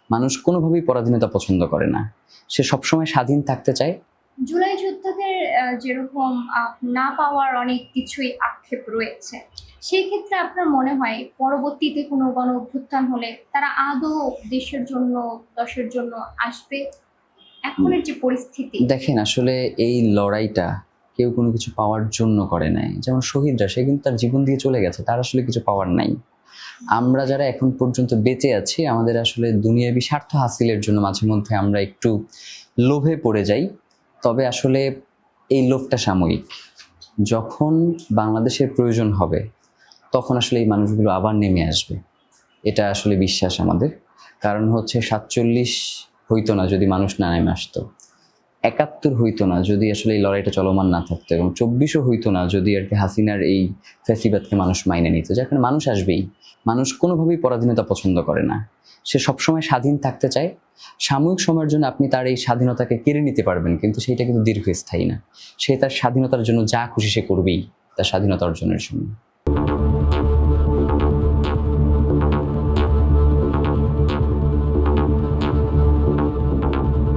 মানুষ কোনোভাবেই পরাধীনতা পছন্দ করে না, সে সবসময় স্বাধীন থাকতে চায়। জুলাই যোদ্ধাদের যেরকম না পাওয়ার অনেক কিছুই আক্ষেপ রয়েছে, সেই ক্ষেত্রে আপনার মনে হয় পরবর্তীতে কোনো গণ অভ্যুত্থান হলে তারা আদৌ দেশের জন্য, দশের জন্য আসবে? এখনের যে পরিস্থিতি, দেখেন, আসলে এই লড়াইটা কেউ কোনো কিছু পাওয়ার জন্য করে নাই। যেমন শহীদরা, সে কিন্তু তার জীবন দিয়ে চলে গেছে, তার আসলে কিছু পাওয়ার নাই। আমরা যারা এখন পর্যন্ত বেঁচে আছি, আমাদের আসলে দুনিয়াবি স্বার্থ হাসিলের জন্য মাঝে মধ্যে আমরা একটু লোভে পড়ে যাই। তবে আসলে এই লোভটা সাময়িক। যখন বাংলাদেশের প্রয়োজন হবে তখন আসলে এই মানুষগুলো আবার নেমে আসবে, এটা আসলে বিশ্বাস আমাদের। কারণ হচ্ছে 47 হইতো না যদি মানুষ না নেমে আসতো, 71 হইতো না যদি আসলে এই লড়াইটা চলমান না থাকতো, এবং 24ও হইতো না যদি আর কি হাসিনার এই ফ্যাসিবাদকে মানুষ মাইনে নিত। যার কারণে মানুষ আসবেই। মানুষ কোনোভাবেই পরাধীনতা পছন্দ করে না, সে সবসময় স্বাধীন থাকতে চায়। সাময়িক সময়ের জন্য আপনি তার এই স্বাধীনতাকে কেড়ে নিতে পারবেন, কিন্তু সেইটা কিন্তু দীর্ঘস্থায়ী না। সে তার স্বাধীনতার জন্য যা খুশি সে করবেই, তার স্বাধীনতা অর্জনের জন্য।